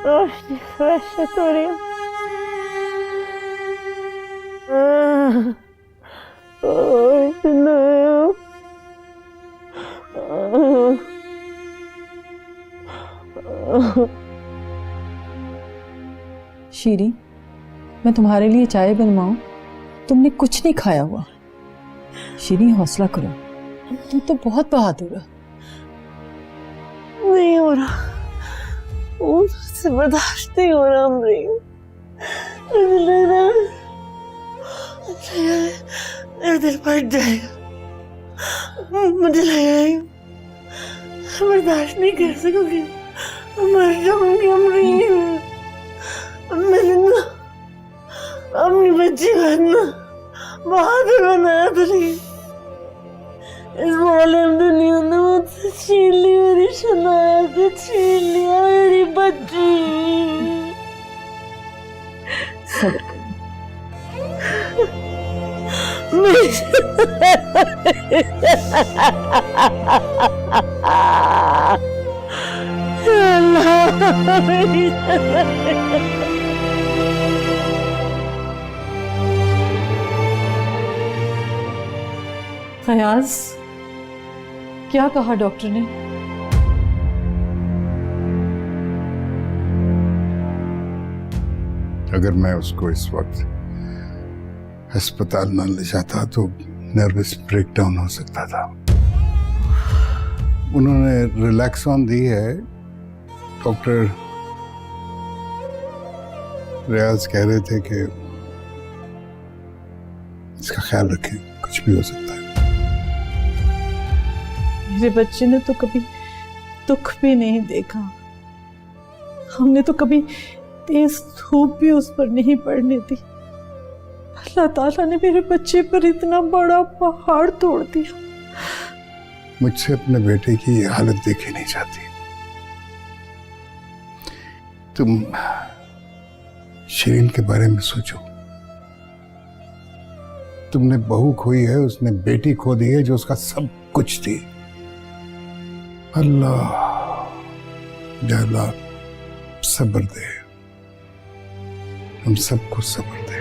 रोशनी वैसे तो रही हूँ। शीरी, मैं तुम्हारे लिए चाय बनवाऊं? तुमने कुछ नहीं खाया हुआ। शीरी, हौसला करो, तुम तो बहुत बहादुर हो। नहीं हो रहा, मुझसे बर्दाश्त नहीं हो रहा अमरीन। मुझे लग रहा है मेरा दिल फट जाएगा। मुझे लग रहा है मैं बर्दाश्त नहीं कर सकूंगी, मर जाऊंगी अमरीन। मैंने ना अपनी बच्ची को ना बहादुर बनाया था, इस वालेम दुनिया ने मुझसे छीन ली मेरी शनाख्त, छीन लिया मेरी बच्ची। सब्र करो। फयाज, क्या कहा डॉक्टर ने? अगर मैं उसको इस वक्त अस्पताल न ले जाता तो नर्वस ब्रेकडाउन हो सकता था। उन्होंने रिलैक्सॉन दी है। डॉक्टर रियाज कह रहे थे कि इसका ख्याल रखें, कुछ भी हो सकता है। मेरे बच्चे ने तो कभी दुख भी नहीं देखा। हमने तो कभी तेज धूप भी उस पर नहीं पड़ने दी। अल्लाह ताला ने मेरे बच्चे पर इतना बड़ा पहाड़ तोड़ दिया। मुझसे अपने बेटे की ये हालत देखी नहीं जाती। तुम शिरीन के बारे में सोचो। तुमने बहू खोई है, उसने बेटी खो दी है जो उसका सब कुछ थी। अल्लाह अल्लाह सब्र दे, हम सबको सब्र दे।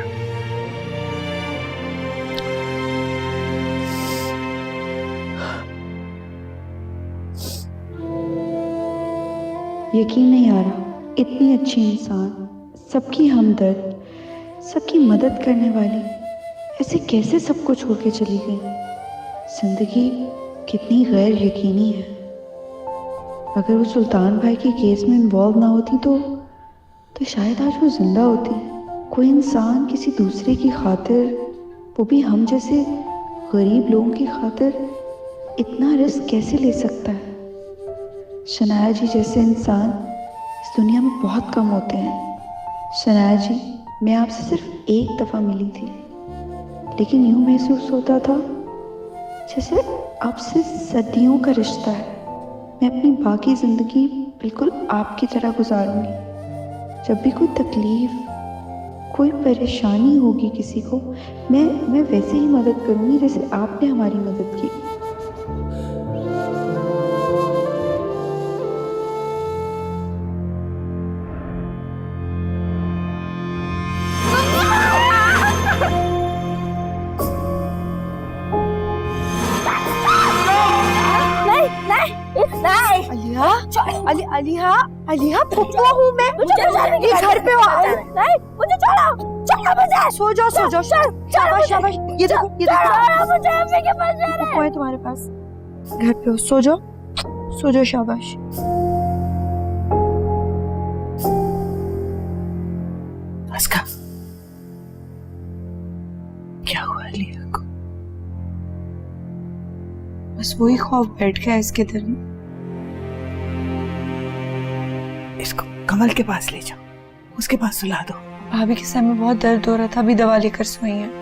यकीन नहीं आ रहा, इतनी अच्छी इंसान, सबकी हमदर्द, सबकी मदद करने वाली, ऐसे कैसे सबको छोड़ के चली गई। जिंदगी कितनी गैर यकीनी है। अगर वो सुल्तान भाई के केस में इन्वॉल्व ना होती तो शायद आज वो जिंदा होती। कोई इंसान किसी दूसरे की खातिर, वो भी हम जैसे गरीब लोगों की खातिर, इतना रिस्क कैसे ले सकता है। शनाया जी जैसे इंसान इस दुनिया में बहुत कम होते हैं। शनाया जी, मैं आपसे सिर्फ एक दफ़ा मिली थी, लेकिन यूँ महसूस होता था जैसे आपसे सदियों का रिश्ता है। मैं अपनी बाकी ज़िंदगी बिल्कुल आपकी तरह गुजारूंगी। जब भी कोई तकलीफ़, कोई परेशानी होगी किसी को, मैं वैसे ही मदद करूंगी जैसे आपने हमारी मदद की। अलिहा, अलिहा फुप्पो हूँ मैं। ये घर पे नहीं, मुझे छोड़ो, छोड़ो मुझे। सो जाओ, सो जाओ। शाबाश, शाबाश। ये देखो, ये देखो। मुझे अम्मी के पास जाना है। फुप्पो है तुम्हारे पास, घर पे हो। सो जाओ, सो जाओ, शाबाश। अस्का, क्या हुआ अलिया को? बस वही खौफ बैठ गया इसके दिल में। इसको कमल के पास ले जाओ, उसके पास सुला दो। भाभी के सर में बहुत दर्द हो रहा था, अभी दवा लेकर सोई हैं।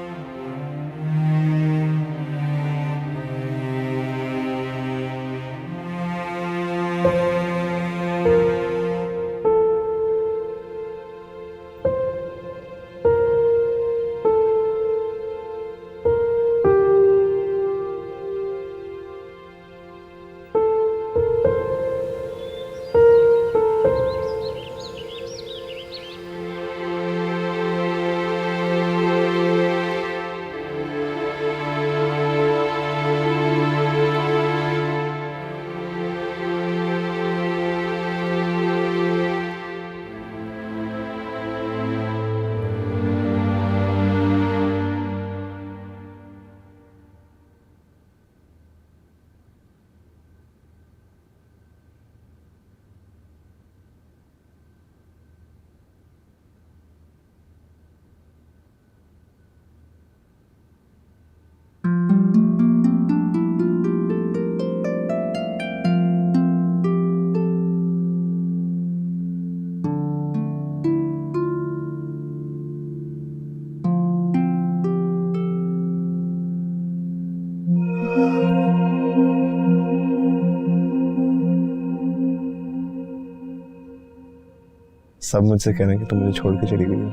सब मुझसे कह रहे हैं कि तुम मुझे छोड़ के चली गई हो,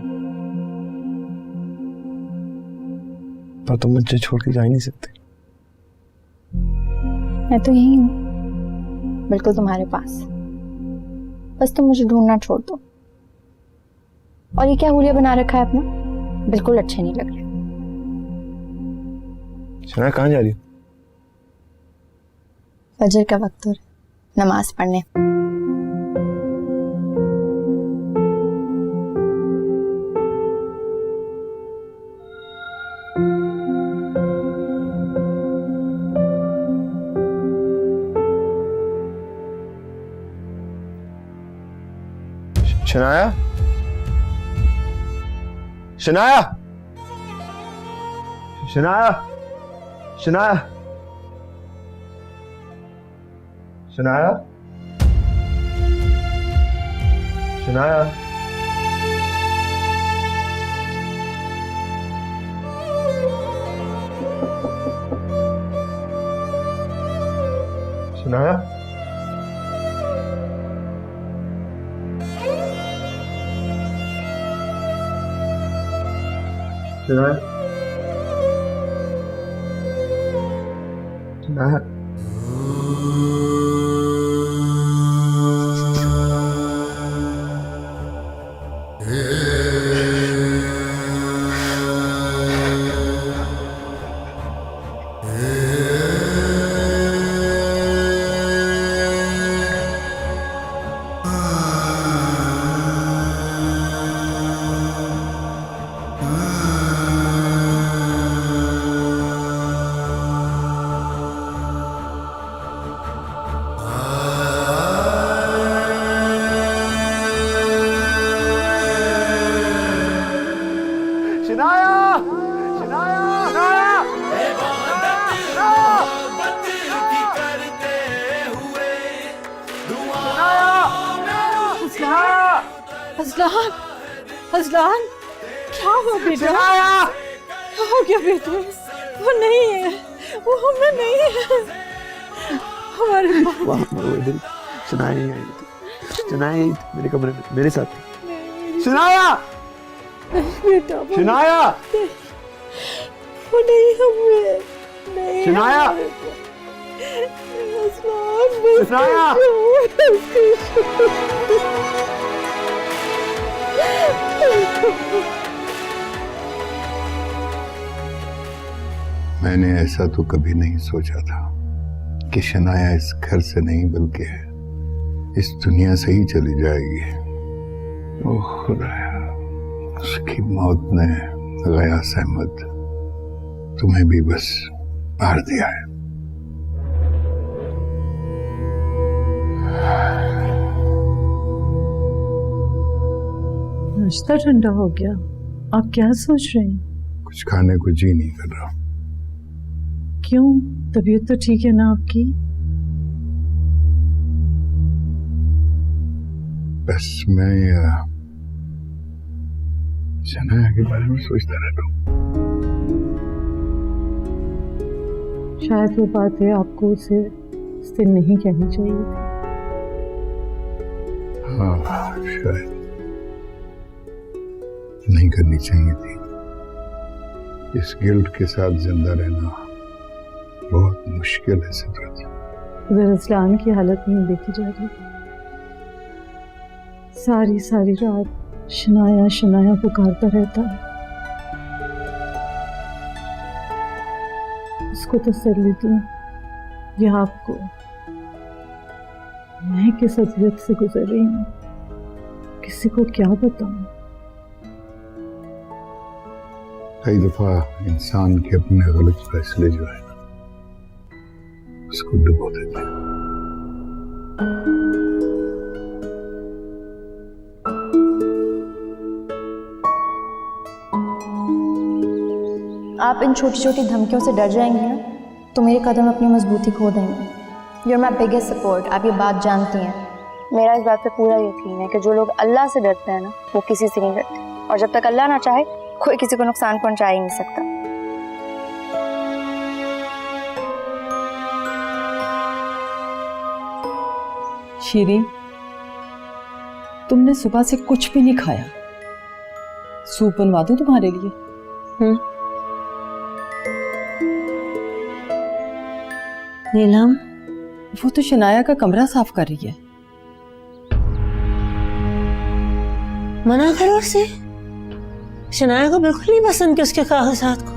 पर तुम मुझे छोड़ के जा ही नहीं सकते। मैं तो यही हूँ, बिल्कुल तुम्हारे पास। बस तुम मुझे ढूंढना छोड़ दो। और ये क्या हुलिया बना रखा है अपना, बिल्कुल अच्छे नहीं लग रहे। शनाया कहाँ जा रही हो? फजर का वक्त हो रहा है, नमाज पढ़ने। शनाया, शनाया, शनाया, शनाया, शनाया, शनाया, शनाया, शनाया, शनाया, असलान, असलान, क्या हुआ बेटा? क्या हो गया बेटे? वो नहीं है, वो हमें नहीं है। हमारे शनाया नहीं आई थी, शनाया यही थी मेरे कमरे में मेरे साथ थी। शनाया, बेटा, शनाया, वो नहीं हमें, नहीं शनाया, असलान, शनाया, मैंने ऐसा तो कभी नहीं सोचा था कि शनाया इस घर से नहीं बल्कि इस दुनिया से ही चली जाएगी। ओह खुदाया, उसकी मौत ने गयास अहमद तुम्हें भी बस मार दिया है। नाश्ता ठंडा हो गया, आप क्या सोच रहे हैं? कुछ खाने को जी नहीं कर रहा। क्यों, तबीयत तो ठीक है ना आपकी? बस मैं शनाया के बारे में सोचता रहता हूँ। शायद वो बात है आपको उसे उस दिन नहीं कहनी चाहिए थी। हाँ, शायद नहीं करनी चाहिए थी। इस गिल्ट के साथ जिंदा रहना बहुत मुश्किल है सिद्रत। उधर असलान की हालत नहीं देखी जा रही। सारी सारी रात शनाया शनाया पुकारता रहता है। उसको तसल्ली दूं या आपको? मैं किस अज़ियत से गुजर रही हूँ, किसी को क्या बताऊं? कई दफा इंसान के अपने गलत फैसले जो है ना, उसको डुबो देते हैं। आप इन छोटी छोटी धमकियों से डर जाएंगे ना, तो मेरे कदम अपनी मजबूती खो देंगे। You are my biggest support, आप ये बात जानती हैं। मेरा इस बात पे पूरा यकीन है कि जो लोग अल्लाह से डरते हैं ना, वो किसी से नहीं डरते, और जब तक अल्लाह ना चाहे कोई किसी को नुकसान पहुंचा ही नहीं सकता। शीरीन, तुमने सुबह से कुछ भी नहीं खाया। सूप बनवा दूं तुम्हारे लिए? नीलम, वो तो शनाया का कमरा साफ कर रही है। मना करो उसे। शनाया को बिल्कुल नहीं पसंद कि उसके कागजात को।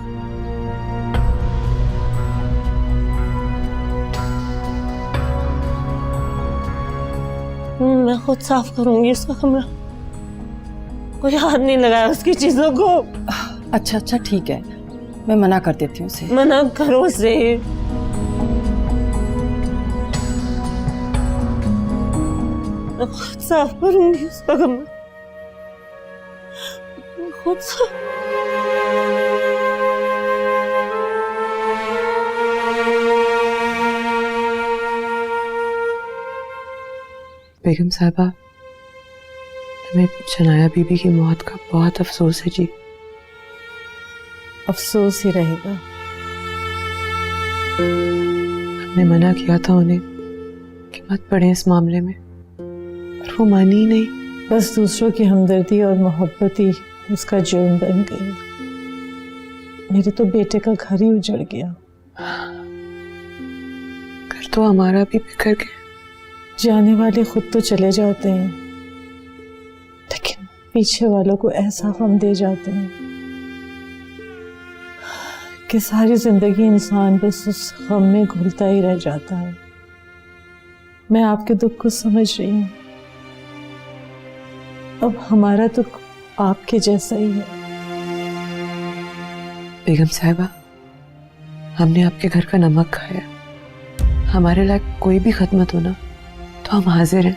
मैं खुद साफ करूंगी उसका कमरा। कोई हाथ नहीं लगाया उसकी चीजों को। अच्छा अच्छा ठीक है, मैं मना कर देती हूँ उसे। मना करो उसे। मैं खुद साफ करूंगी उसका कमरा, खुद साफ। बेगम साहबा, हमें शनाया बीबी की मौत का बहुत अफसोस है जी। अफसोस ही रहेगा। हमने मना किया था उन्हें कि मत पड़े इस मामले में, पर वो मानी ही नहीं। बस दूसरों की हमदर्दी और मोहब्बत ही उसका जुर्म बन गई। मेरे तो बेटे का घर ही उजड़ गया। घर तो हमारा भी बिखर गया। जाने वाले खुद तो चले जाते हैं, लेकिन पीछे वालों को ऐसा गम दे जाते हैं कि सारी जिंदगी इंसान बस उस गम में घुलता ही रह जाता है। मैं आपके दुख को समझ रही हूँ। अब हमारा दुख आपके जैसा ही है। बेगम साहिबा, हमने आपके घर का नमक खाया। हमारे लायक कोई भी खदमत होना तो हम हाजिर हैं।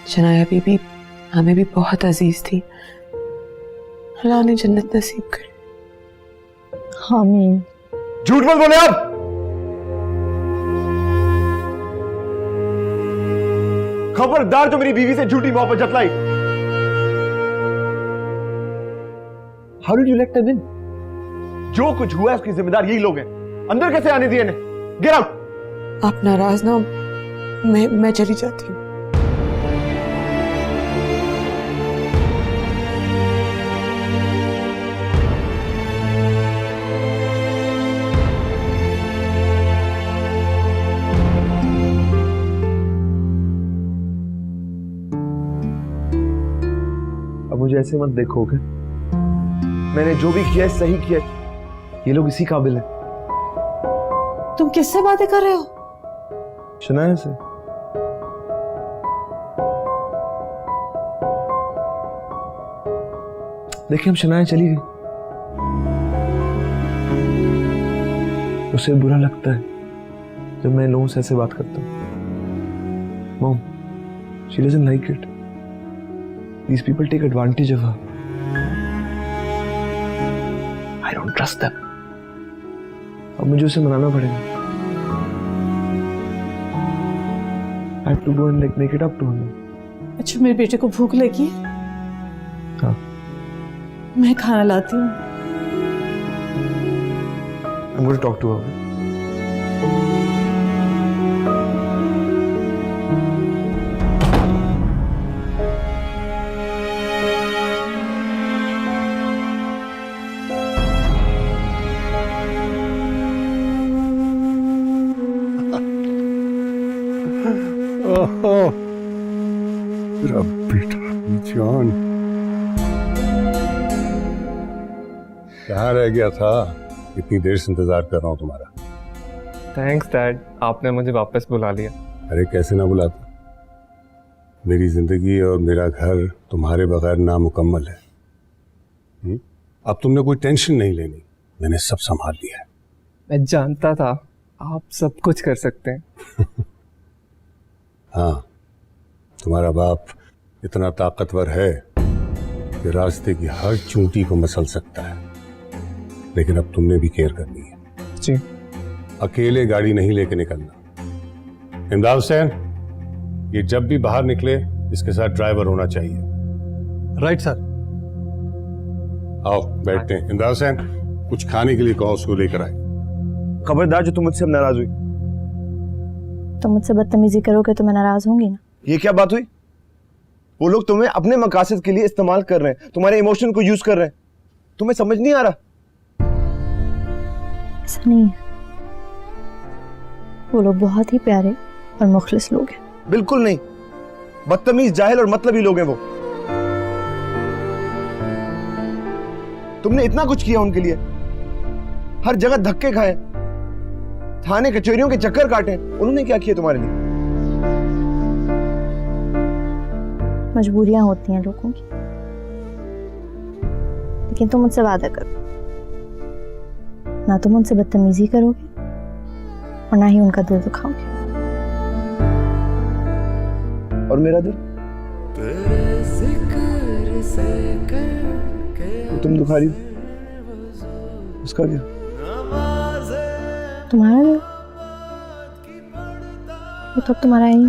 शनाया बीबी हमें भी बहुत अजीज थी। अल्लाह उन्हें जन्नत नसीब करे। आमीन। झूठ मत बोले आप। खबरदार जो मेरी बीवी से झूठी मोहब्बत जतलाई। How did you let them in? जो कुछ हुआ है उसकी जिम्मेदार यही लोग हैं। अंदर कैसे आने दिए इन्हें? Get out. आप नाराज ना हो, मैं चली जाती हूँ। अब मुझे ऐसे मत देखोगे। मैंने जो भी किया है सही किया है। ये लोग इसी काबिल हैं। तुम किससे बातें कर रहे हो? शनाया से। देखिए, हम शनाया चली गई। उसे बुरा लगता है जब मैं लोगों से ऐसे बात करता हूँ। Mom, she doesn't like it. These people take advantage of her. I don't trust them. अब मुझे उसे मनाना पड़ेगा। I have to go and like make it up to her. अच्छा, मेरे बेटे को भूख लगी? हाँ। मैं खाना लाती हूँ। I'm going to talk to her. ओहो, तेरा बेटा जान कहाँ रह गया था? इतनी देर से इंतजार कर रहा हूँ तुम्हारा। थैंक्स डैड, आपने मुझे वापस बुला लिया। अरे कैसे ना बुलाता। मेरी जिंदगी और मेरा घर तुम्हारे बगैर नामुकम्मल है। अब तुमने कोई टेंशन नहीं लेनी, मैंने सब संभाल लिया है। मैं जानता था आप सब कुछ कर सकते हैं। हाँ, तुम्हारा बाप इतना ताकतवर है कि रास्ते की हर चूंटी को मसल सकता है, लेकिन अब तुमने भी केयर करनी है। जी। अकेले गाड़ी नहीं लेके निकलना। इमदाद हुसैन, ये जब भी बाहर निकले इसके साथ ड्राइवर होना चाहिए। Right sir. आओ बैठते हैं। इमदाद हुसैन, कुछ खाने के लिए कहो, उसको लेकर आए। खबरदार जो तुम मुझसे अब नाराज हुई। तुम मुझसे बदतमीजी करोगे तो मैं नाराज होंगी ना। ये क्या बात हुई? वो लोग तुम्हें अपने मकासद के लिए इस्तेमाल कर रहे हैं, तुम्हारे इमोशन को यूज कर रहे हैं। तुम्हें समझ नहीं आ रहा? ऐसा नहीं है, वो लोग बहुत ही प्यारे और मुखलिस लोग हैं। बिल्कुल नहीं, बदतमीज, जाहिल और मतलबी लोग हैं वो। तुमने इतना कुछ किया उनके लिए, हर जगह धक्के खाए, थाने कचहरियों के चक्कर काटे। उन्होंने क्या किया तुम्हारे लिए? मजबूरियां होती हैं लोगों की, लेकिन तुम मुझसे वादा करो, ना तुम उनसे बदतमीजी करोगे और ना ही उनका दिल दुखाओगे। और मेरा दिल? तो तुम दुखा रही हो, उसका क्या? तुम्हारा दिल वो तो तुम्हारा ही,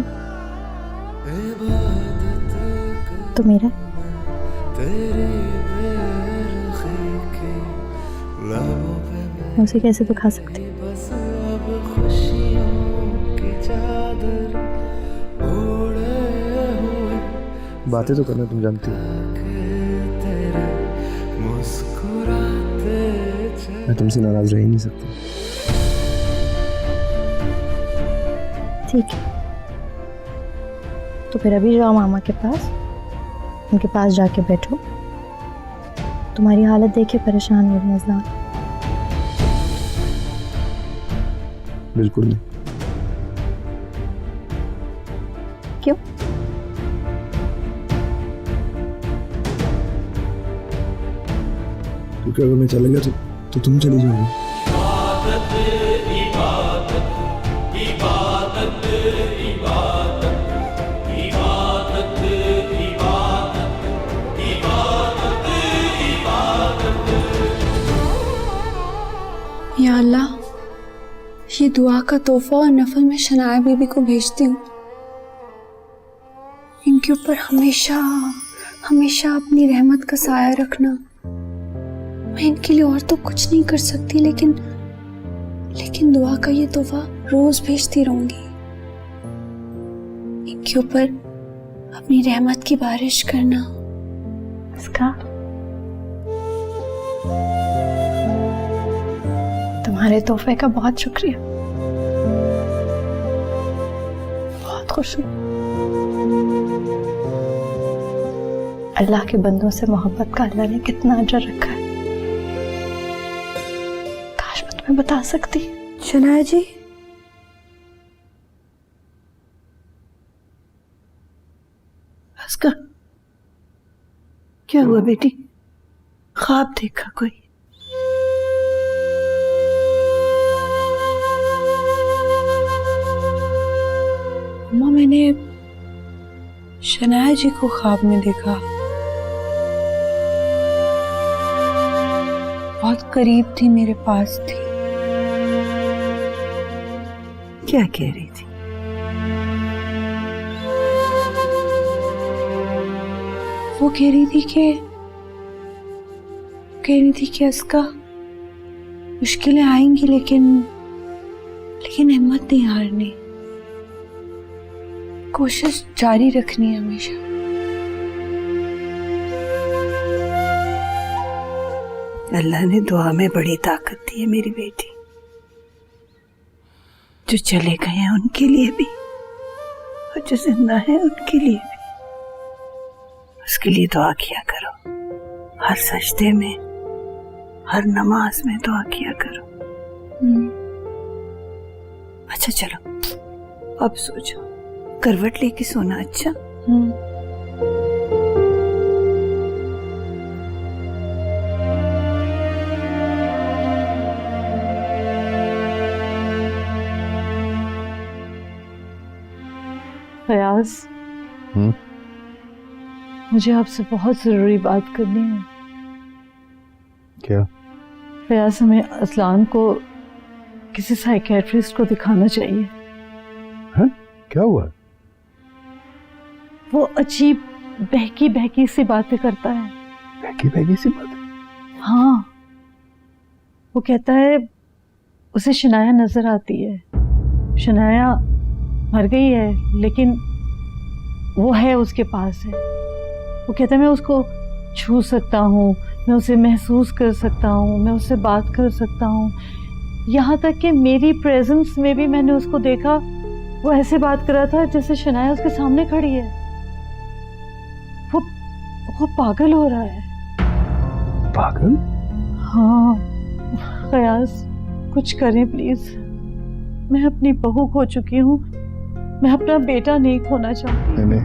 तो मेरा। मैं उसे कैसे दुखा सकती? बातें तो करना तुम जानती हो। मैं तुमसे नाराज रह ही नहीं सकती। ठीक है, तो फिर अभी जाओ मामा के पास, उनके पास जाके बैठो। तुम्हारी हालत देखे परेशान हो रही है अज़लान। बिल्कुल नहीं। क्यों? क्योंकि अगर मैं चला गया तो तुम चली जाओगी। या अल्लाह, ये दुआ का तोहफा और नफल में शनाया बीबी को भेजती हूँ। इनके ऊपर हमेशा हमेशा अपनी रहमत का साया रखना। मैं इनके लिए और तो कुछ नहीं कर सकती, लेकिन दुआ का ये तोहफा रोज भेजती रहूंगी। इनके ऊपर अपनी रहमत की बारिश करना। इसका तुम्हारे तोहफे का बहुत शुक्रिया, बहुत खुश हूँ। अल्लाह के बंदों से मोहब्बत का अल्लाह ने कितना अजर रखा है, काश मैं तुम्हें बता सकती। शनाया जी, अस्का, क्या हुआ बेटी? ख्वाब देखा कोई? अम्मा, मैंने शनाया जी को ख्वाब में देखा। बहुत करीब थी, मेरे पास थी। क्या कह रही थी? वो कह रही थी कि अस्का, मुश्किलें आएंगी लेकिन हिम्मत नहीं हारनी, कोशिश जारी रखनी है हमेशा। अल्लाह ने दुआ में बड़ी ताकत दी है मेरी बेटी। जो चले गए हैं उनके लिए भी और जो जिंदा है उनके लिए भी, उसके लिए दुआ किया करो। हर सजदे में, हर नमाज में दुआ किया करो। अच्छा चलो अब सो जाओ, करवट लेके सोना। अच्छा? फयाज, मुझे आपसे बहुत जरूरी बात करनी है। क्या? फयाज, हमें असलान को किसी साइकियाट्रिस्ट को दिखाना चाहिए। हाँ? क्या हुआ? वो अजीब बहकी बहकी सी बातें करता है। बहकी बहकी सी बात? हाँ, वो कहता है उसे शनाया नजर आती है। शनाया मर गई है लेकिन वो है, उसके पास है। वो कहता है मैं उसको छू सकता हूँ, मैं उसे महसूस कर सकता हूँ, मैं उससे बात कर सकता हूँ। यहाँ तक कि मेरी प्रेजेंस में भी मैंने उसको देखा, वो ऐसे बात कर रहा था जैसे शनाया उसके सामने खड़ी है। वो पागल हो रहा है। पागल? हाँ क़यास, कुछ करें प्लीज। मैं अपनी बहू खो चुकी हूँ, मैं अपना बेटा नहीं खोना चाहती। नहीं,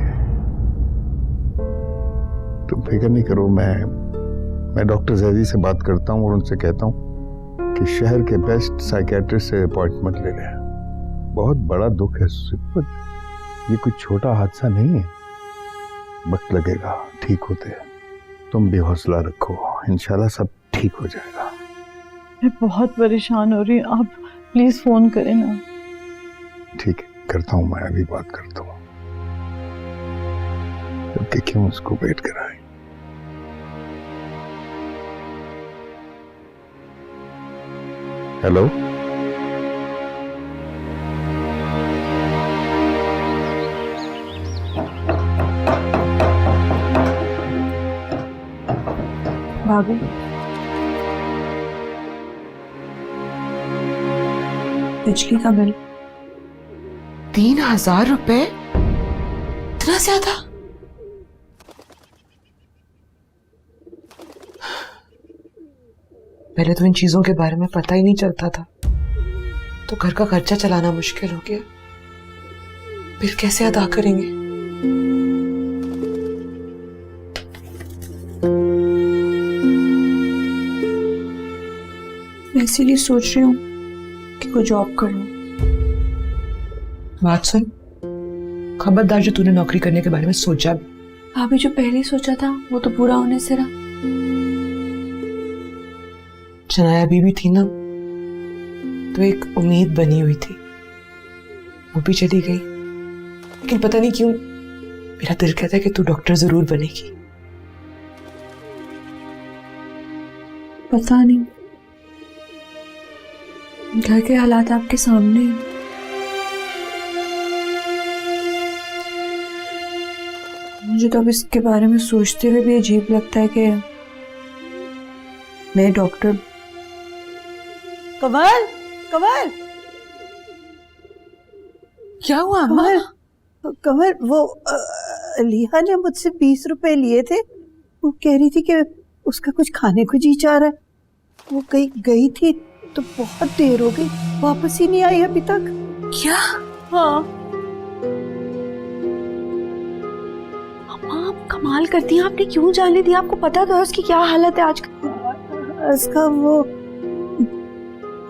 तुम फिक्र नहीं करो। मैं डॉक्टर जैदी से बात करता हूँ और उनसे कहता हूँ कि शहर के बेस्ट साइकियाट्रिस्ट से अपॉइंटमेंट ले लें। बहुत बड़ा दुख है सिपत, ये कोई छोटा हादसा नहीं है। वक्त लगेगा ठीक होते हैं, तुम भी हौसला रखो, इंशाल्लाह सब ठीक हो जाएगा। मैं बहुत परेशान हो रही हूँ, आप प्लीज फोन करें ना। ठीक है, करता हूँ, मैं अभी बात करता हूँ। जबकि क्यों उसको वेट कराएं। हेलो, भाभी, बिजली का बिल 3,000 रुपए? इतना ज्यादा? पहले तो इन चीजों के बारे में पता ही नहीं चलता था, तो घर का खर्चा चलाना मुश्किल हो गया। बिल कैसे अदा करेंगे? मैं इसीलिए सोच रही हूँ कि कोई जॉब कर लूं। बात सुन, खबरदार जो तूने नौकरी करने के बारे में सोचा भी। भाभी, जो पहले सोचा था वो तो पूरा होने से रहा। शनाया बीबी थी ना, तो एक उम्मीद बनी हुई थी, वो भी चली गई। लेकिन पता नहीं क्यों मेरा दिल कहता है कि तू डॉक्टर जरूर बनेगी। पता नहीं, घर के हालात आपके सामने हैं। मुझे तो अब इसके बारे में सोचते हुए भी अजीब लगता है कि मैं डॉक्टर। कमल, कमल, क्या हुआ अम्मा? कमल, कमल, वो लिहा ने मुझसे 20 रुपए लिए थे। वो कह रही थी कि उसका कुछ खाने को जी चाह रहा है। वो गई थी तो बहुत देर हो गई, वापस ही नहीं आई अभी तक। क्या? हाँ। अम्मा, आप कमाल करती हैं, आपने क्यों जाने दिया? आपको पता तो है उसकी क्या हालत है आजकल। उसका वो,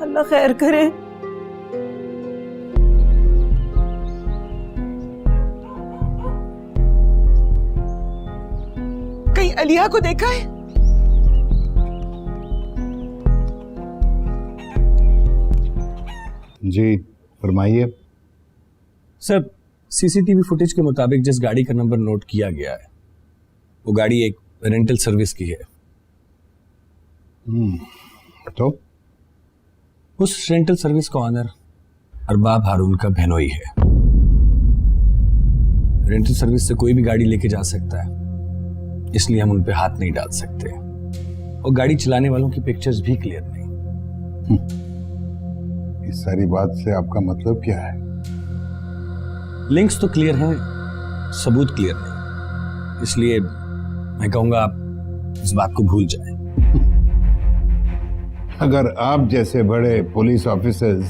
अल्लाह खैर करे। कहीं अलिया को देखा है? जी फरमाइए। सर, सीसीटीवी फुटेज के मुताबिक जिस गाड़ी का नंबर नोट किया गया है वो गाड़ी एक रेंटल सर्विस की है। तो उस रेंटल सर्विस का ऑनर अरबाब हारून का बहनोई है। रेंटल सर्विस से कोई भी गाड़ी लेके जा सकता है, इसलिए हम उन पे हाथ नहीं डाल सकते। और गाड़ी चलाने वालों की पिक्चर्स भी क्लियर नहीं। इस सारी बात से आपका मतलब क्या है? लिंक्स तो क्लियर हैं, सबूत क्लियर नहीं, इसलिए मैं कहूंगा आप इस बात को भूल जाएं। अगर आप जैसे बड़े पुलिस ऑफिसर्स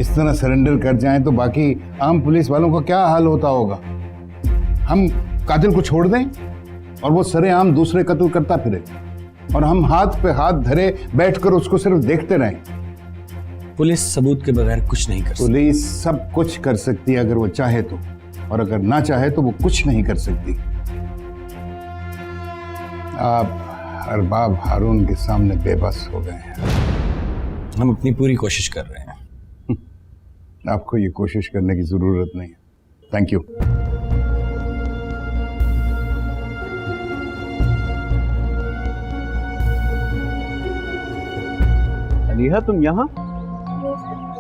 इस तरह सरेंडर कर जाएं तो बाकी आम पुलिस वालों का क्या हाल होता होगा? हम कातिल को छोड़ दें और वो सरेआम दूसरे कत्ल करता फिरे, और हम हाथ पे हाथ धरे बैठकर उसको सिर्फ देखते रहें? पुलिस सबूत के बगैर कुछ नहीं कर सकती। पुलिस सब कुछ कर सकती है अगर वो चाहे तो, और अगर ना चाहे तो वो कुछ नहीं कर सकती। आप अरबाब हारून के सामने बेबस हो गए हैं। हम अपनी पूरी कोशिश कर रहे हैं। आपको ये कोशिश करने की जरूरत नहीं है। Thank you. अलीहा, तुम यहाँ?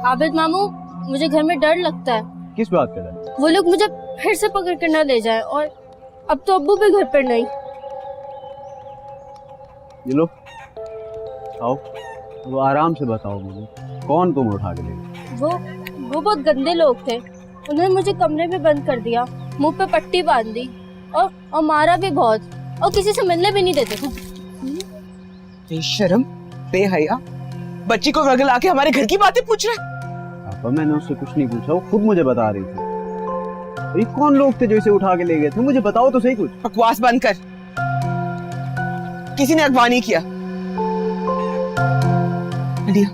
आबिद मामू, मुझे घर में डर लगता है। किस बात का डर? वो लोग मुझे फिर से पकड़ कर न ले जाएं, और अब तो अब्बू भी घर पर नहीं। ये लो, आओ, वो आराम से बताओ मुझे, कौन तुम उठा के ले गए? वो बहुत गंदे लोग थे। उन्होंने मुझे कमरे में बंद कर दिया, मुंह पे पट्टी बांध दी और मारा भी बहुत, और किसी से मिलने भी नहीं देते थे। बेशर्म, बेहया, बच्ची को घर ला के हमारे घर की बातें पूछ रहे। पापा, मैंने उससे कुछ नहीं पूछा, वो खुद मुझे बता रही थी। ये कौन लोग थे जो इसे उठा के ले गए थे? मुझे बताओ तो सही कुछ। बकवास बंद कर, किसी ने अगवा नहीं किया। अलिया,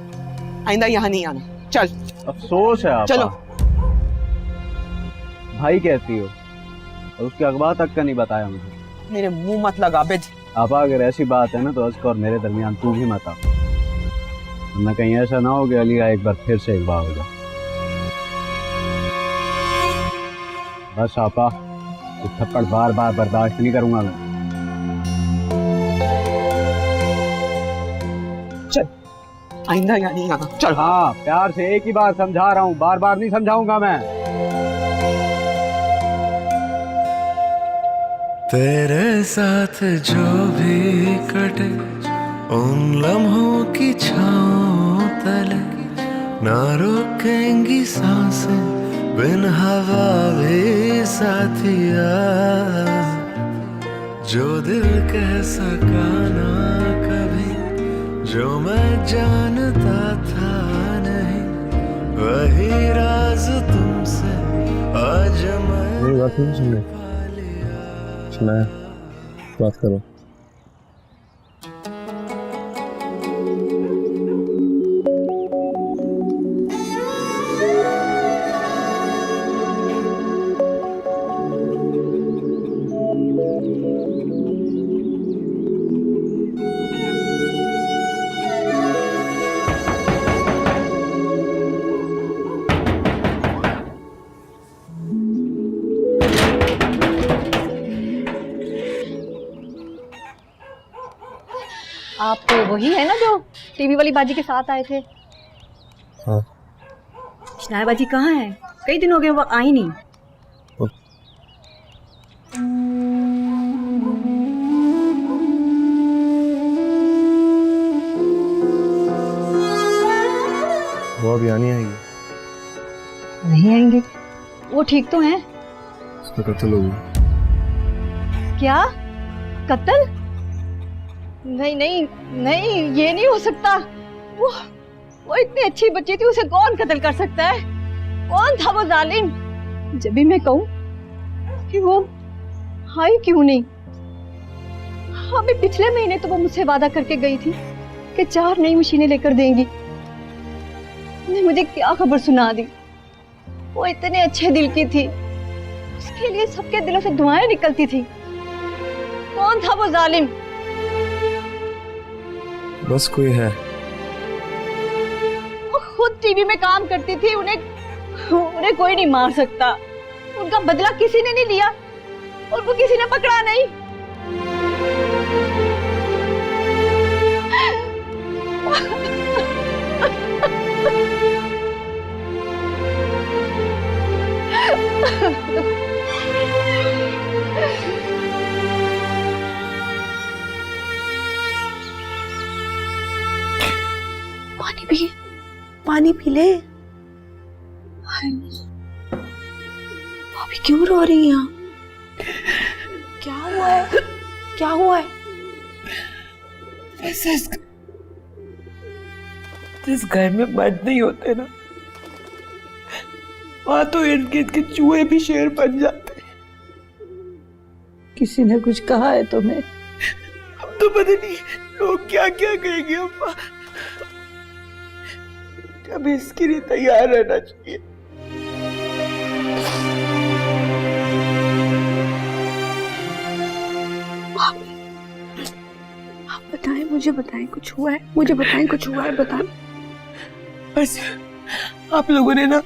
आइंदा यहाँ नहीं आना, चल। अफसोस है आपा। चलो। भाई कहती हो और उसके अगवा तक का नहीं बताया मुझे। मेरे मुंह मत लगा आबिद। आपा, अगर ऐसी बात है ना तो अज़्क और मेरे दरमियान तू भी मत आ, वरना कहीं ऐसा ना हो कि अलिया एक बार फिर से अगवा हो जाए। बस आपा, इस थप्पड़ बार बार बर्दाश्त नहीं करूंगा मैं। चल, आइंदा यहाँ नहीं आना, चल। हाँ, प्यार से एक ही बार समझा रहा हूँ, बार बार नहीं समझाऊंगा मैं। तेरे साथ जो भी कटे उन लम्हों की छाँव तले ना रोकेंगी सांसें बिन हवा भी साथिया, जो दिल कह सका ना कभी, जो मैं जानता था नहीं, वही राज तुमसे आज मैं बात नहीं सुनने। सुना, बात करो। आप तो वही है ना जो टीवी वाली बाजी के साथ आए थे? हाँ। शनाया बाजी कहाँ है? कई दिन हो गए वो आई नहीं। वो अभी आनी आएगी। नहीं आएंगे, वो ठीक तो हैं। उसका कत्ल हो गया। क्या? कत्ल? नहीं नहीं नहीं, ये नहीं हो सकता। वो इतनी अच्छी बच्ची थी, उसे कौन कत्ल कर सकता है? कौन था वो जालिम? जब भी मैं कहूँ कि वो आई क्यों नहीं? अभी पिछले महीने तो वो मुझसे वादा करके गई थी कि 4 नई मशीनें लेकर देंगी। उसने मुझे क्या खबर सुना दी। वो इतने अच्छे दिल की थी, उसके लिए सबके दिलों से दुआएं निकलती थी। कौन था वो जालिम? बस कोई है। वो खुद टीवी में काम करती थी, उन्हें कोई नहीं मार सकता। उनका बदला किसी ने नहीं लिया और वो किसी ने पकड़ा नहीं। पानी पी ले। भाभी क्यों रो रही हैं? क्या हुआ है? क्या हुआ है? वैसे जिस घर में मर्द नहीं होते ना, वहां तो इर्द गिर्द के चूहे भी शेर बन जाते। किसी ने कुछ कहा है तुम्हें? अब तो पता नहीं लोग क्या क्या कहेंगे अम्मा। अब इसके लिए तैयार रहना चाहिए। आप बताएं, मुझे बताएं कुछ हुआ है? मुझे बताएं कुछ हुआ है, बताएं। बस आप लोगों ने ना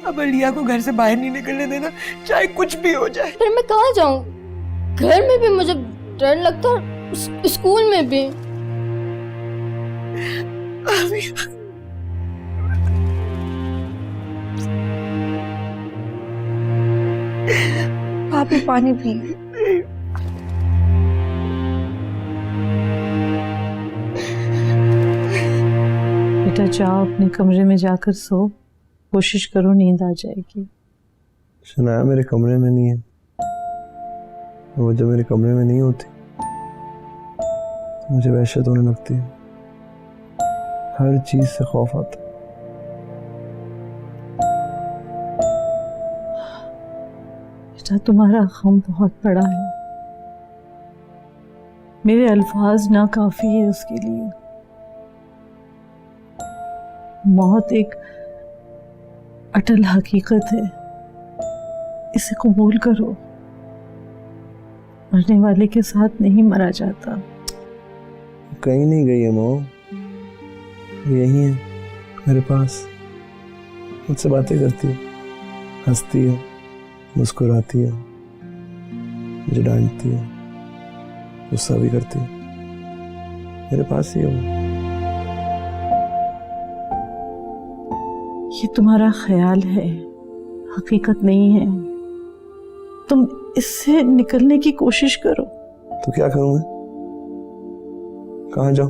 अब अलिया को घर से बाहर नहीं निकलने देना, चाहे कुछ भी हो जाए। फिर मैं कहाँ जाऊँ? घर में भी मुझे डर लगता है, स्कूल में भी। आप भी पानी पी। बेटा जाओ अपने कमरे में जाकर सो, कोशिश करो नींद आ जाएगी। शनाया मेरे कमरे में नहीं है, वो जब मेरे कमरे में नहीं होती तो मुझे वहशत होने लगती है, हर चीज से खौफ आता है। बेटा तुम्हारा गम बहुत बड़ा है, मेरे अल्फाज ना काफी है उसके लिए। मौत एक अटल हकीकत है, इसे कबूल करो। मरने वाले के साथ नहीं मरा जाता। कहीं नहीं गई है माँ, यही है मेरे पास, मुझसे बातें करती है, हंसती है, मुस्कुराती है, मुझे डांटती है, गुस्सा भी करती है, मेरे पास ही है वो। ये तुम्हारा ख्याल है, हकीकत नहीं है। तुम इससे निकलने की कोशिश करो। तो क्या करूं मैं? कहाँ जाऊं?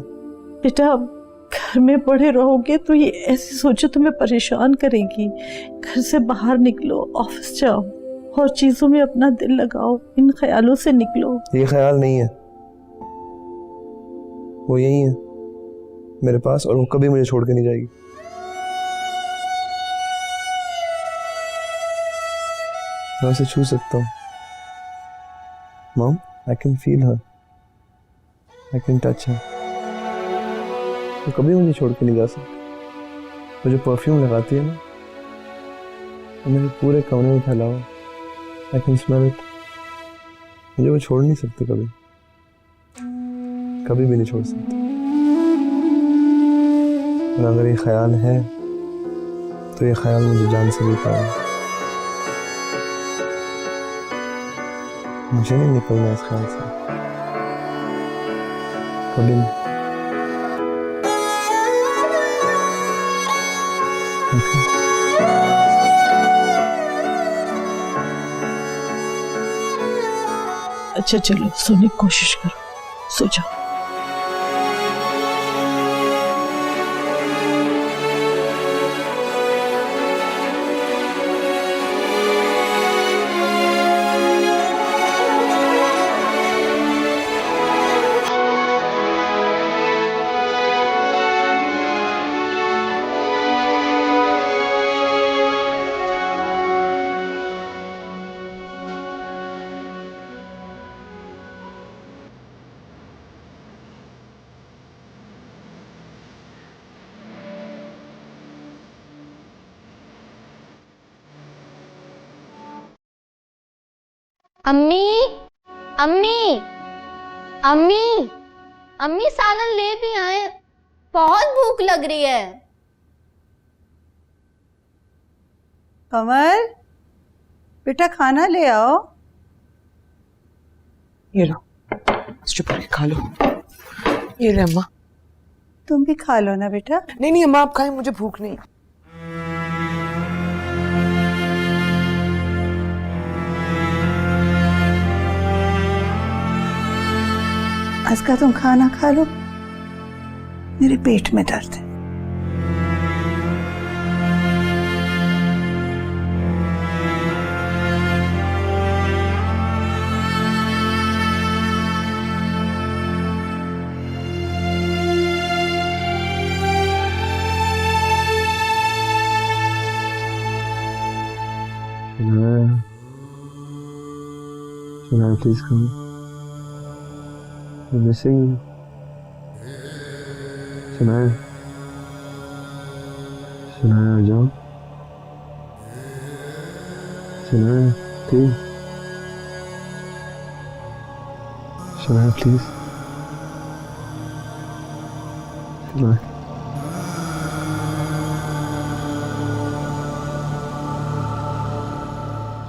बेटा घर में पड़े रहोगे तो ये ऐसी सोचो तुम्हें परेशान करेगी। घर से बाहर निकलो, ऑफिस जाओ और चीजों में अपना दिल लगाओ, इन ख्यालों से निकलो। ये ख्याल नहीं है, वो यही है मेरे पास, और वो कभी मुझे छोड़ के नहीं जाएगी। मैं उसे छू सकता हूँ mom, I can feel her, I can touch her. वो कभी मुझे छोड़ के नहीं जा सकती। वो जो परफ्यूम लगाती है ना, वो मेरे पूरे कमरे में फैला हुआ, आई कैन स्मेल इट। मुझे वो छोड़ नहीं सकती, कभी कभी भी नहीं छोड़ सकती। और अगर ये ख्याल है तो ये ख्याल मुझे जान से भी प्यारा है। मुझे नहीं निकलना इस ख्याल से कभी नहीं। अच्छा चलो सोने की कोशिश करो, सो जाओ। अम्मी, अम्मी, अम्मी, अम्मी सालन ले भी आए, बहुत भूख लग रही है। कमल बेटा खाना ले आओ। ये लो, चुप करके खा लो। ये ले अम्मा। तुम भी खा लो ना बेटा। नहीं नहीं अम्मा, आप खाएं, मुझे भूख नहीं। आज का तुम खाना खा लो, मेरे पेट में दर्द है। Shania, please come. I'm missing you. Shania. Shania, आ जाओ। Shania, please. Shania, please. Shania.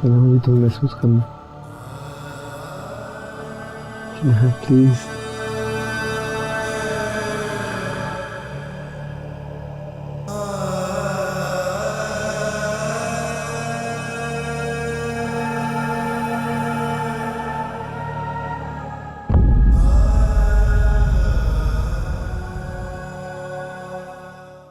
मुझे तो महसूस करना प्लीज